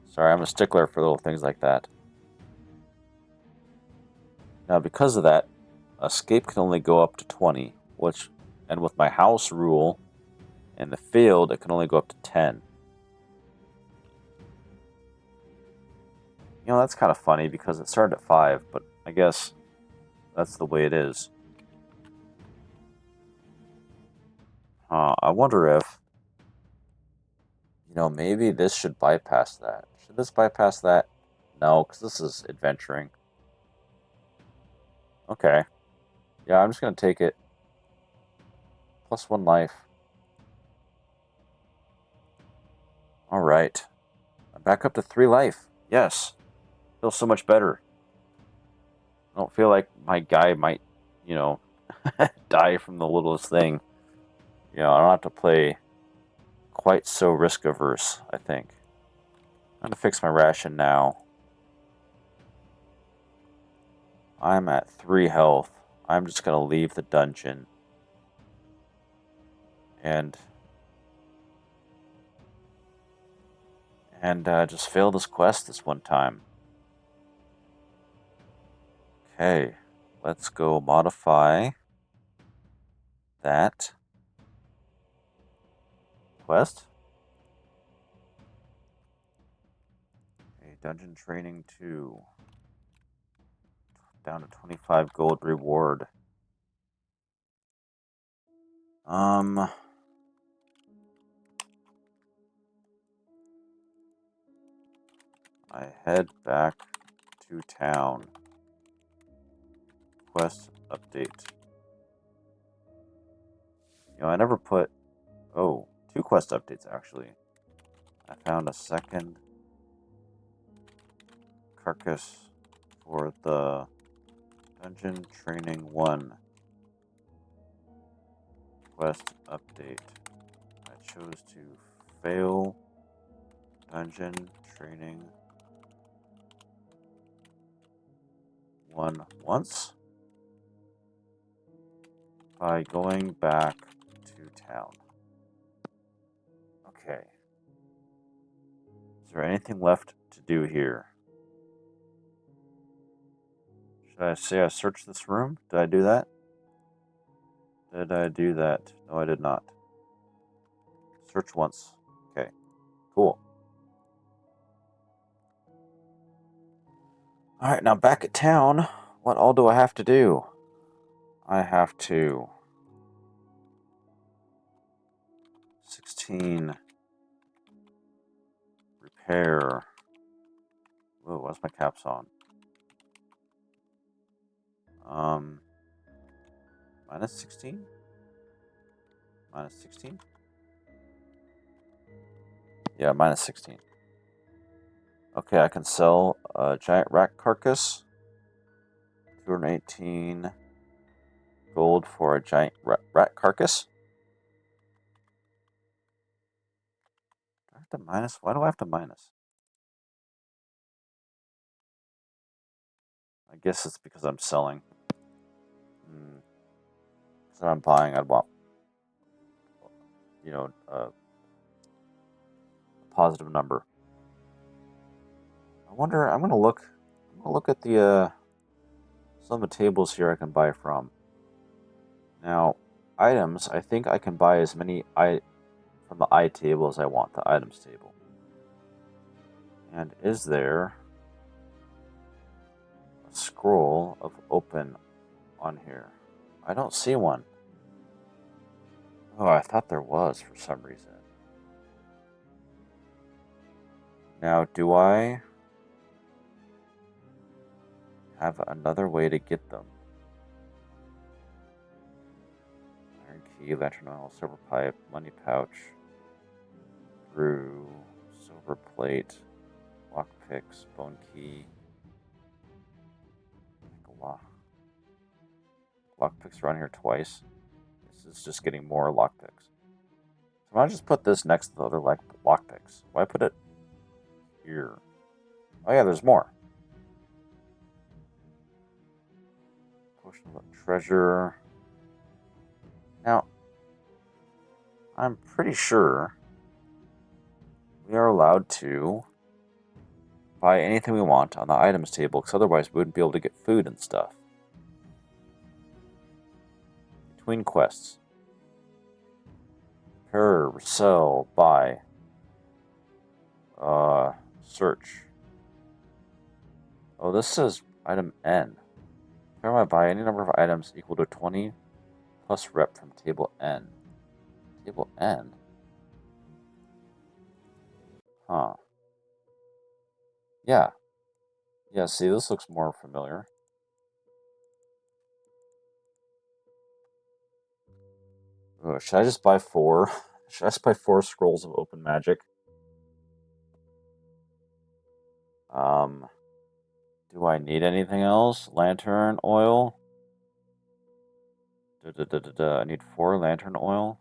Sorry, I'm a stickler for little things like that. Now because of that, escape can only go up to 20, and with my house rule in the field, it can only go up to 10. You know, that's kind of funny because it started at 5, but I guess that's the way it is. I wonder if, maybe this should bypass that. Should this bypass that? No, because this is adventuring. Okay. Yeah, I'm just going to take it. +1 life. Alright. I'm back up to 3 life. Yes. Feels so much better. I don't feel like my guy might, die from the littlest thing. I don't have to play quite so risk averse, I think. I'm going to fix my ration now. I'm at 3 health. I'm just going to leave the dungeon. And just fail this quest this one time. Okay, let's go modify that quest. Okay, dungeon training 2. Down to 25 gold reward. I head back to town. Quest update. I never put... Oh, 2 quest updates, actually. I found a second carcass for the Dungeon Training 1 quest update. I chose to fail Dungeon Training 1 once by going back to town. Okay. Is there anything left to do here? Should I say I searched this room? Did I do that? Did I do that? No, I did not. Search once. Okay. Cool. Alright, now back at town. What all do I have to do? I have to... 16... Repair... Whoa, what's my caps on? Minus 16? Minus 16? Yeah, minus 16. Okay, I can sell a giant rat carcass. 218 gold for a giant rat carcass. Do I have to minus? Why do I have to minus? I guess it's because I'm selling. So I'm buying, I'd want, a positive number. I wonder, I'm gonna look at the some of the tables here I can buy from. Now, items, I think I can buy as many from the I table as I want, the items table. And is there a scroll of open on here? I don't see one. Oh, I thought there was for some reason. Now, do I have another way to get them? Iron key, lantern oil, silver pipe, money pouch, brew, silver plate, lock picks, bone key. Lock picks around here twice. This is just getting more lock picks. So why don't I just put this next to the other lock picks? Why put it here? Oh yeah, there's more. Potion of treasure. Now, I'm pretty sure we are allowed to buy anything we want on the items table, because otherwise we wouldn't be able to get food and stuff. Between quests. Repair, sell, buy. Search. Oh, this says item N. Here I buy any number of items equal to 20 plus rep from table N. Table N? Huh. Yeah. Yeah, see, this looks more familiar. Ooh, should I just buy 4? Should I just buy 4 scrolls of open magic? Do I need anything else? Lantern oil? I need 4 lantern oil.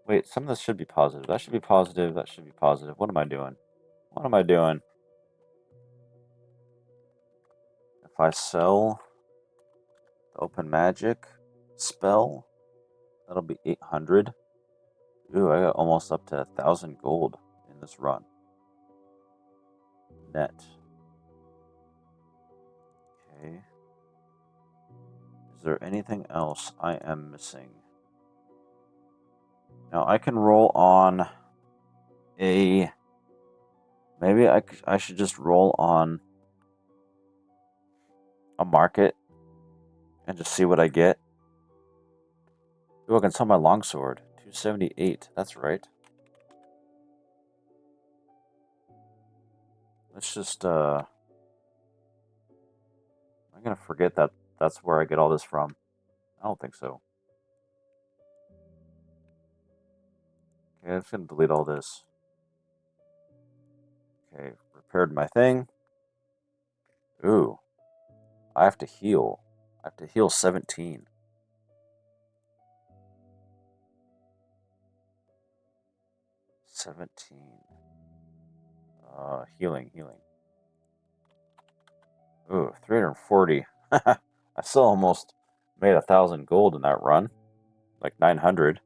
Wait, some of this should be positive. That should be positive. That should be positive. What am I doing? What am I doing? If I sell the open magic spell, that'll be 800. Ooh, I got almost up to 1,000 gold in this run. Net. Okay. Is there anything else I am missing? Now I can roll on a... Maybe I should just roll on a market and just see what I get. Ooh, I can sell my longsword. 278. That's right. Let's just, I'm gonna forget that that's where I get all this from. I don't think so. Okay, I'm just gonna delete all this. Okay, repaired my thing. Ooh, I have to heal. I have to heal 17. 17. Healing. Ooh, 340. I still almost made 1,000 gold in that run. Like 900.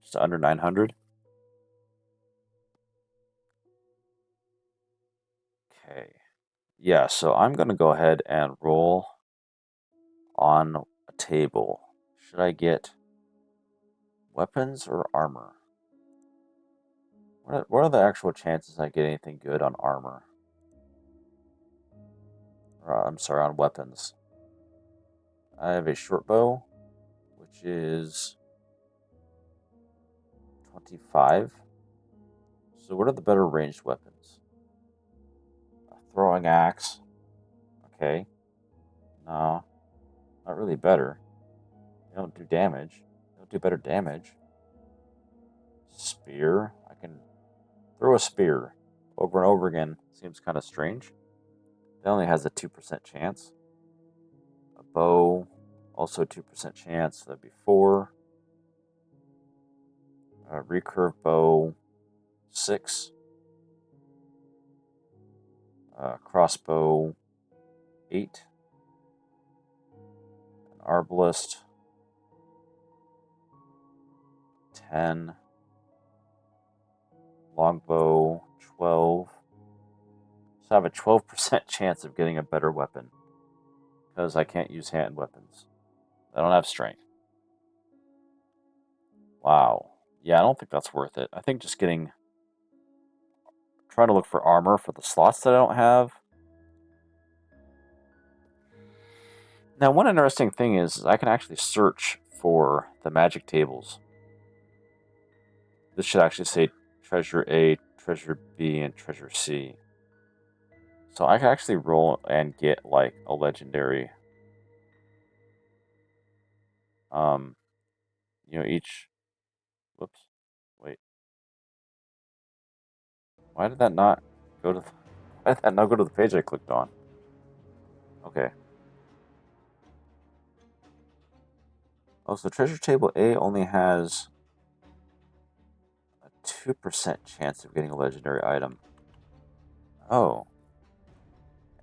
Just under 900. Okay. Yeah, so I'm going to go ahead and roll on a table. Should I get weapons or armor? What are the actual chances I get anything good on armor? Or, I'm sorry, on weapons. I have a short bow, which is 25. So what are the better ranged weapons? A throwing axe. Okay. No, not really better. They don't do damage. They don't do better damage. Spear. I can throw a spear over and over again. Seems kind of strange. It only has a 2% chance. A bow, also 2% chance. That'd be 4. A recurve bow, 6. Crossbow, 8. An arbalist, 10. Longbow, 12. So I have a 12% chance of getting a better weapon. Because I can't use hand weapons. I don't have strength. Wow. Yeah, I don't think that's worth it. I think just trying to look for armor for the slots that I don't have. Now, one interesting thing is I can actually search for the magic tables. This should actually say Treasure A, Treasure B, and Treasure C. So I can actually roll and get like a legendary. Each. Whoops. Wait. Why did that not go to? Why did that not go to the page I clicked on? Okay. Oh, so Treasure Table A only has a 2% chance of getting a legendary item. Oh.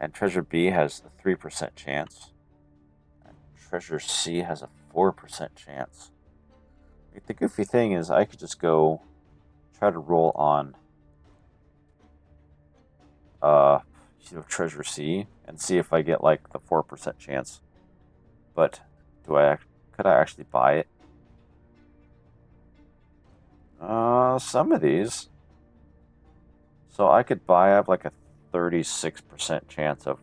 And Treasure B has a 3% chance. And Treasure C has a 4% chance. The goofy thing is I could just go try to roll on Treasure C and see if I get like the 4% chance. But could I actually buy it? Some of these. So I have like a 36% chance of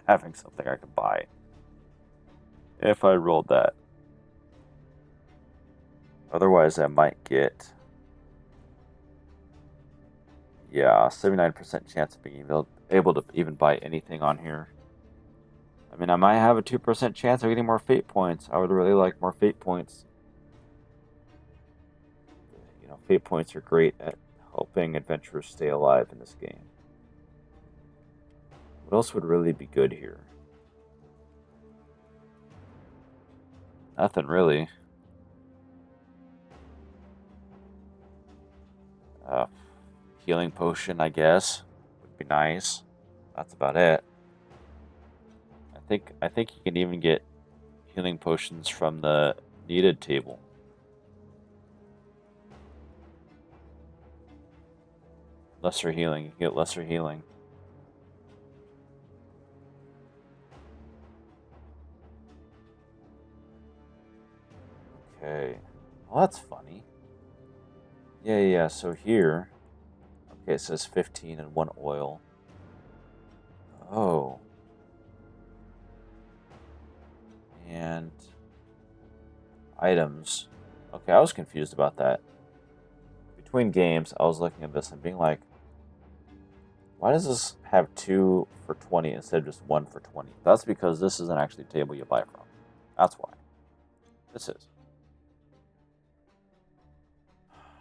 having something I could buy. If I rolled that. Otherwise I might get Yeah, 79% chance of being able to even buy anything on here. I mean, I might have a 2% chance of getting more fate points. I would really like more fate points. You know, fate points are great at helping adventurers stay alive in this game. What else would really be good here? Nothing really. Healing potion, I guess, would be nice. That's about it. I think you can even get healing potions from the needed table. Lesser healing, you get lesser healing. Okay. Well, that's funny. Yeah, so here, okay, it says 15 and 1 oil. Oh. And items. Okay, I was confused about that. Between games, I was looking at this and being like, why does this have 2 for 20 instead of just 1 for 20? That's because this isn't actually a table you buy from. That's why. This is.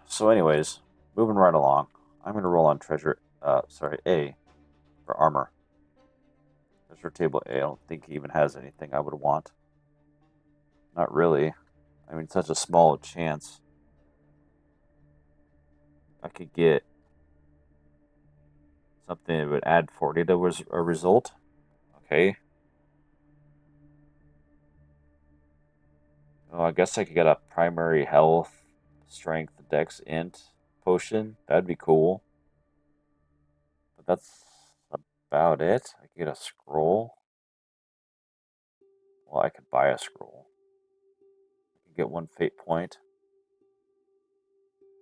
So anyways, moving right along. I'm going to roll on A for armor. Treasure table A, I don't think he even has anything I would want. Not really. I mean, such a small chance. I could get something that would add 40 to a result. Okay. Oh, I guess I could get a primary health, strength, dex, int potion. That'd be cool. But that's about it. I could get a scroll. Well, I could buy a scroll. I could get 1 fate point.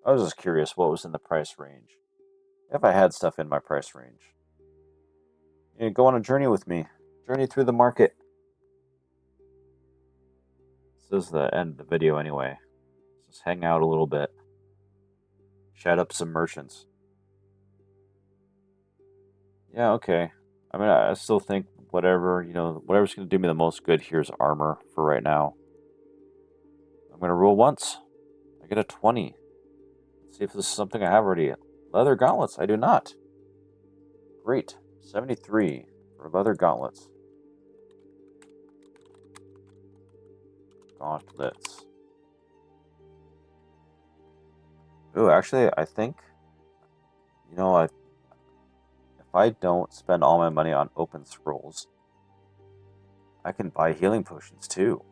I was just curious what was in the price range. If I had stuff in my price range. Yeah, go on a journey with me. Journey through the market. This is the end of the video anyway. Let's just hang out a little bit. Chat up some merchants. Yeah, okay. I mean, I still think whatever's going to do me the most good here is armor for right now. I'm going to roll once. I get a 20. Let's see if this is something I have already. Leather gauntlets. I do not. Great. 73 for leather gauntlets. Gauntlets. Ooh, actually, I think, if I don't spend all my money on open scrolls, I can buy healing potions too.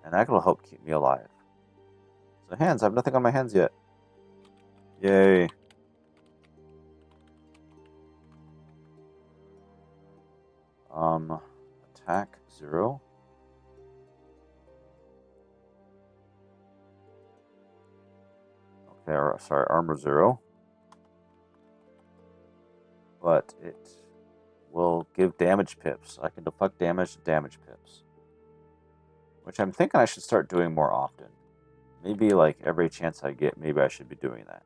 And that will help keep me alive. So hands, I have nothing on my hands yet. Yay. Attack 0. Okay, sorry, armor 0. But it will give damage pips. I can deflect damage to damage pips. Which I'm thinking I should start doing more often. Maybe like every chance I get, maybe I should be doing that.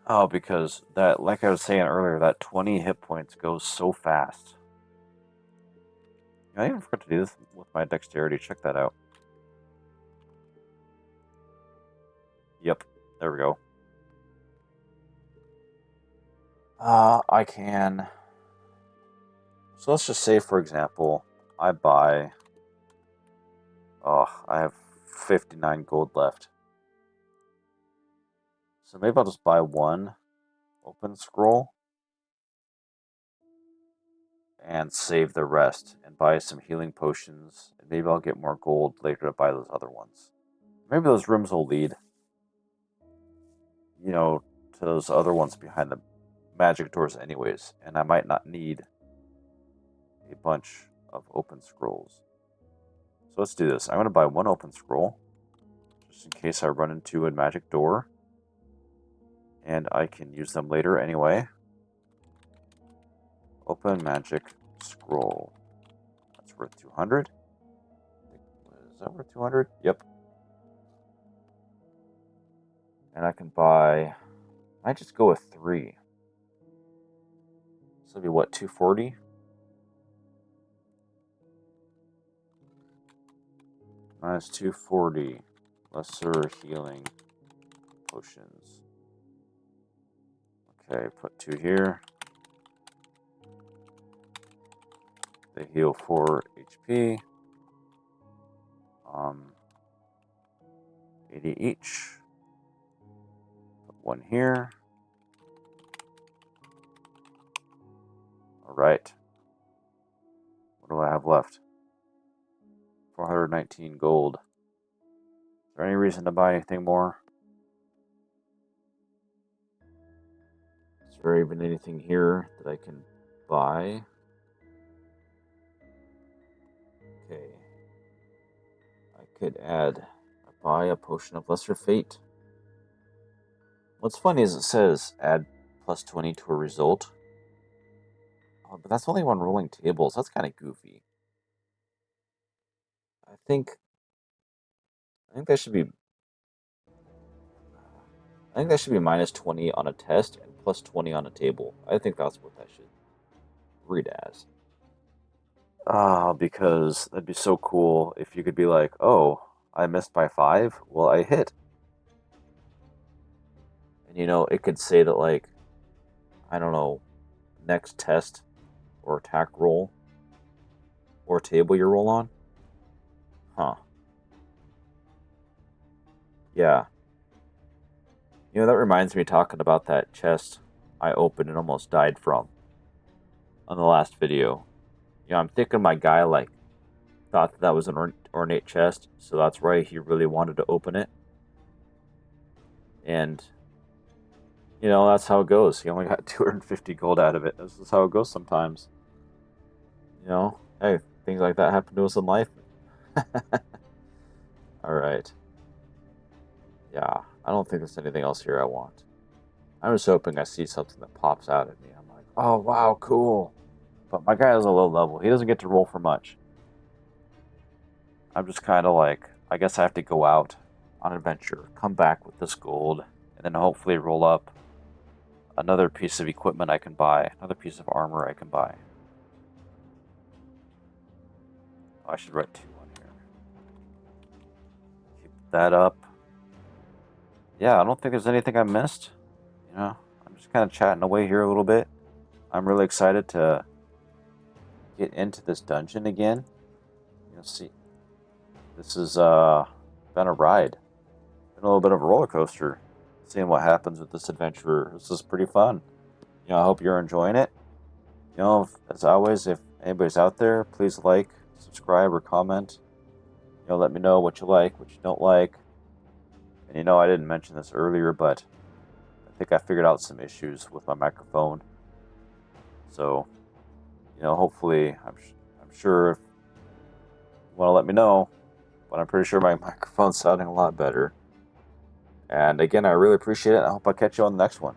Oh, because that, like I was saying earlier, that 20 hit points goes so fast. I even forgot to do this with my dexterity. Check that out. Yep, there we go. I can... So let's just say, for example, I buy... Oh, I have 59 gold left. So maybe I'll just buy 1 open scroll and save the rest and buy some healing potions. And maybe I'll get more gold later to buy those other ones. Maybe those rooms will lead, to those other ones behind the magic doors anyways. And I might not need a bunch of open scrolls. So let's do this. I'm going to buy 1 open scroll, just in case I run into a magic door. And I can use them later anyway. Open magic scroll. That's worth 200. Is that worth 200? Yep. And I can buy might just go with 3. So it'll be what, 240? Minus 240. Lesser healing potions. Okay, put 2 here. They heal 4 HP. 80 each. Put 1 here. Alright. What do I have left? 419 gold. Is there any reason to buy anything more? Is there even anything here that I can buy? Okay. I could buy a potion of lesser fate. What's funny is it says add plus 20 to a result. Oh, but that's only when rolling tables. That's kind of goofy. I think that should be minus 20 on a test and plus 20 on a table. I think that's what that should read as. Because that'd be so cool if you could be like, oh, I missed by 5. Well, I hit. And it could say that, like, I don't know, next test or attack roll or table you roll on. Huh. Yeah. That reminds me talking about that chest I opened and almost died from on the last video. I'm thinking my guy, like, thought that was an ornate chest, so that's why he really wanted to open it. And, that's how it goes. He only got 250 gold out of it. This is how it goes sometimes. Hey, things like that happen to us in life. Alright. Yeah, I don't think there's anything else here I want. I'm just hoping I see something that pops out at me. I'm like, oh, wow, cool. But my guy is a low level. He doesn't get to roll for much. I'm just kind of like, I guess I have to go out on an adventure, come back with this gold, and then hopefully roll up another piece of equipment I can buy, another piece of armor I can buy. Oh, I should write 2 on here. Keep that up. Yeah, I don't think there's anything I missed. I'm just kind of chatting away here a little bit. I'm really excited to get into this dungeon again. See, this has been a ride. Been a little bit of a roller coaster. Seeing what happens with this adventure. This is pretty fun. I hope you're enjoying it. As always, if anybody's out there, please like, subscribe, or comment. Let me know what you like, what you don't like. And I didn't mention this earlier, but I think I figured out some issues with my microphone. So, hopefully, I'm sure if you want to let me know, but I'm pretty sure my microphone's sounding a lot better. And again, I really appreciate it. I hope I catch you on the next one.